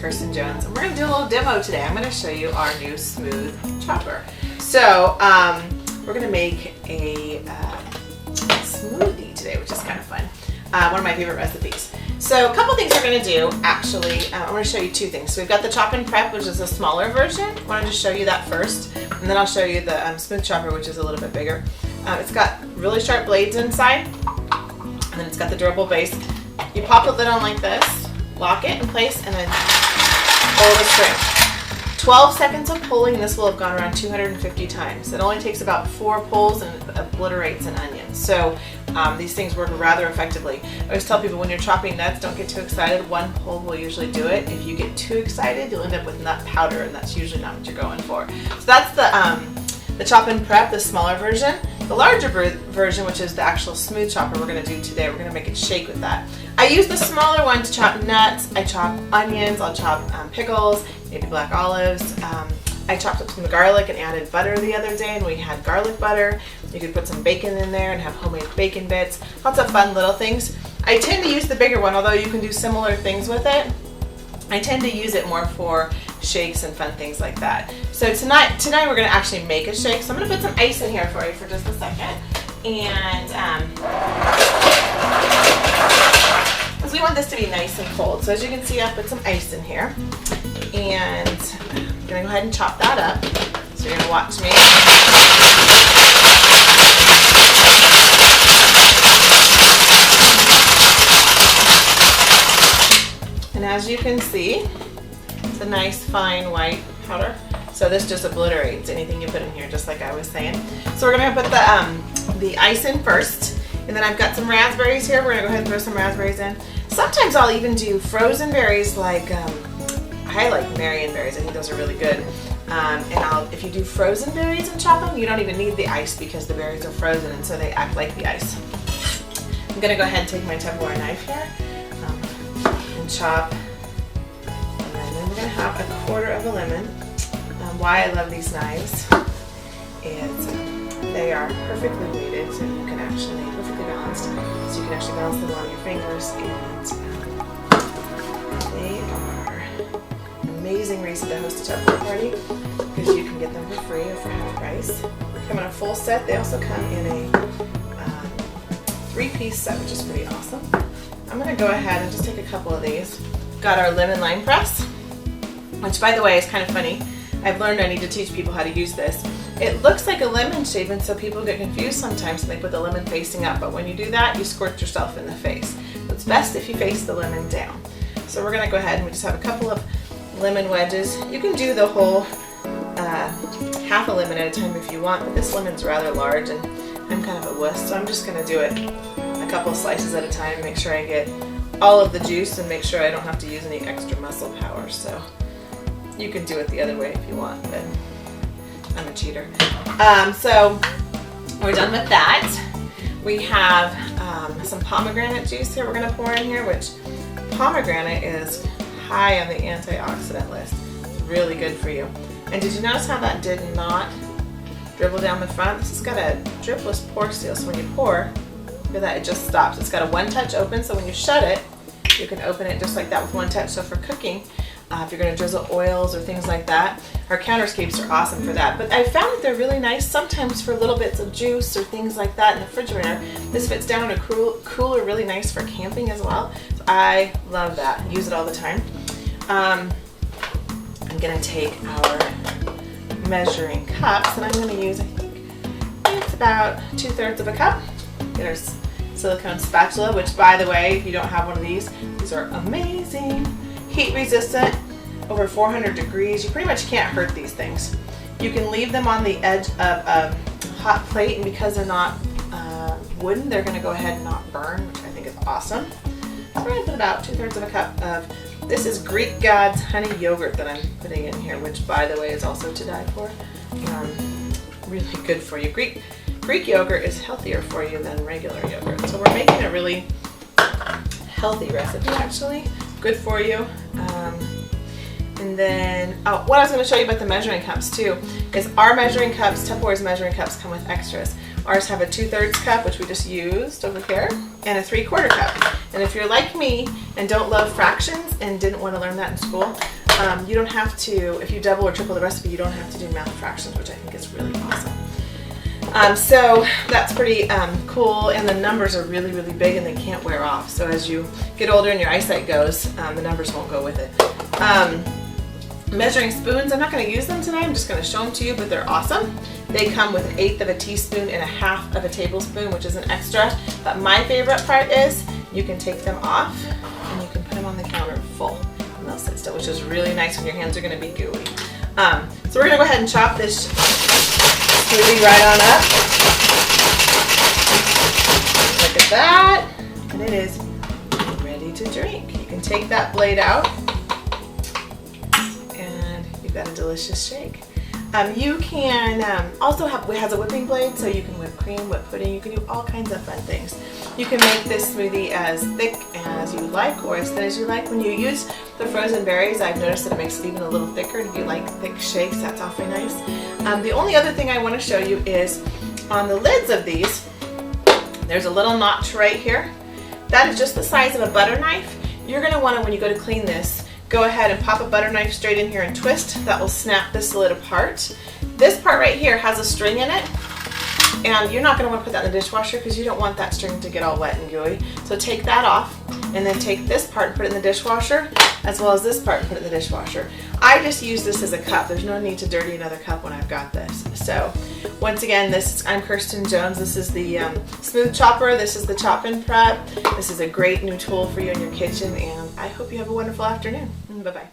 Kirsten Jones, and we're gonna do a little demo today. I'm gonna show you our new smooth chopper. So we're gonna make a smoothie today, which is kind of fun. One of my favorite recipes. So a couple things we're gonna do, actually. I'm gonna show you two things. So we've got the chop and prep, which is a smaller version. I wanna just show you that first, and then I'll show you the smooth chopper, which is a little bit bigger. It's got really sharp blades inside, and then it's got the durable base. You pop the lid on like this, lock it in place, and then pull the string. 12 seconds of pulling, this will have gone around 250 times. It only takes about 4 pulls and it obliterates an onion. So these things work rather effectively. I always tell people when you're chopping nuts, don't get too excited. 1 pull will usually do it. If you get too excited, you'll end up with nut powder, and that's usually not what you're going for. So that's the chop and prep, the smaller version. The larger version, which is the actual smooth chopper we're going to do today, we're going to make it shake with that. I use the smaller one to chop nuts. I chop onions, I'll chop pickles, maybe black olives. I chopped up some garlic and added butter the other day, and we had garlic butter. You could put some bacon in there and have homemade bacon bits. Lots of fun little things. I tend to use the bigger one, although you can do similar things with it. I tend to use it more for shakes and fun things like that. So tonight we're going to actually make a shake. So I'm going to put some ice in here for you for just a second. And because we want this to be nice and cold. So as you can see, I put some ice in here. And I'm going to go ahead and chop that up. So you're going to watch me. And as you can see, it's a nice fine white powder. So this just obliterates anything you put in here, just like I was saying. So we're gonna put the ice in first, and then I've got some raspberries here. We're gonna go ahead and throw some raspberries in. Sometimes I'll even do frozen berries, like I like Marion berries. I think those are really good. And if you do frozen berries and chop them, you don't even need the ice because the berries are frozen, and so they act like the ice. I'm gonna go ahead and take my Tupperware knife here. Chop, and then we're going to have 1/4 of a lemon. Why I love these knives is they are perfectly weighted, so you can actually, perfectly balanced, so you can actually balance them on your fingers, and they are an amazing reason to host a Tupperware party because you can get them for free or for half price. They come in a full set. They also come in a 3-piece set, which is pretty awesome. I'm going to go ahead and just take a couple of these. Got our lemon lime press, which by the way is kind of funny. I've learned I need to teach people how to use this. It looks like a lemon shape, and so people get confused sometimes and they put the lemon facing up, but when you do that, you squirt yourself in the face. So it's best if you face the lemon down. So we're going to go ahead and we just have a couple of lemon wedges. You can do the whole half a lemon at a time if you want, but this lemon's rather large and I'm kind of a wuss, so I'm just going to do it a couple of slices at a time, make sure I get all of the juice and make sure I don't have to use any extra muscle power. So you can do it the other way if you want, but I'm a cheater. So we're done with that. We have some pomegranate juice here we're going to pour in here, which pomegranate is high on the antioxidant list. It's really good for you. And did you notice how that did not dribble down the front? This has got a dripless pour seal, so when you pour, look at that, it just stops. It's got a one-touch open, so when you shut it, you can open it just like that with one touch. So for cooking, if you're going to drizzle oils or things like that, our counterscapes are awesome for that. But I found that they're really nice sometimes for little bits of juice or things like that in the refrigerator. This fits down in a cooler, really nice for camping as well. So I love that. Use it all the time. I'm going to take our measuring cups, and I'm going to use, I think it's about 2/3 of a cup. Get our silicone spatula, which by the way, if you don't have one of these are amazing. Heat resistant, over 400 degrees. You pretty much can't hurt these things. You can leave them on the edge of a hot plate, and because they're not wooden, they're going to go ahead and not burn, which I think is awesome. So we're going to put about 2/3 of a cup of, this is Greek God's honey yogurt that I'm putting in here, which by the way is also to die for. Really good for you. Greek yogurt is healthier for you than regular yogurt. So we're making a really healthy recipe actually. Good for you. And then, what I was going to show you about the measuring cups too, is our measuring cups, Tupperware's measuring cups come with extras. Ours have a 2/3 cup, which we just used over here, and a 3/4 cup. And if you're like me and don't love fractions and didn't want to learn that in school, You don't have to, if you double or triple the recipe, you don't have to do math fractions, which I think is really awesome. So that's pretty cool, and the numbers are really, really big and they can't wear off. So as you get older and your eyesight goes, the numbers won't go with it. Measuring spoons, I'm not going to use them today, I'm just going to show them to you, but they're awesome. They come with 1/8 of a teaspoon and 1/2 of a tablespoon, which is an extra. But my favorite part is you can take them off and you can put them on the counter full, and they'll sit still, which is really nice when your hands are going to be gooey. So we're going to go ahead and chop this smoothie right on up. Look at that, and it is ready to drink. You can take that blade out, and you've got a delicious shake. You can also have, it has a whipping blade, so you can whip cream, whip pudding, you can do all kinds of fun things. You can make this smoothie as thick as you like or as thin as you like. When you use the frozen berries, I've noticed that it makes it even a little thicker, and if you like thick shakes, that's awfully nice. The only other thing I want to show you is on the lids of these, there's a little notch right here. That is just the size of a butter knife. You're going to want to, when you go to clean this, go ahead and pop a butter knife straight in here and twist. That will snap this lid apart. This part right here has a string in it, and you're not going to want to put that in the dishwasher because you don't want that string to get all wet and gooey. So take that off, and then take this part and put it in the dishwasher, as well as this part and put it in the dishwasher. I just use this as a cup. There's no need to dirty another cup when I've got this. So once again, I'm Kirsten Jones. This is the Smooth Chopper. This is the Chop and Prep. This is a great new tool for you in your kitchen, and I hope you have a wonderful afternoon. Bye-bye.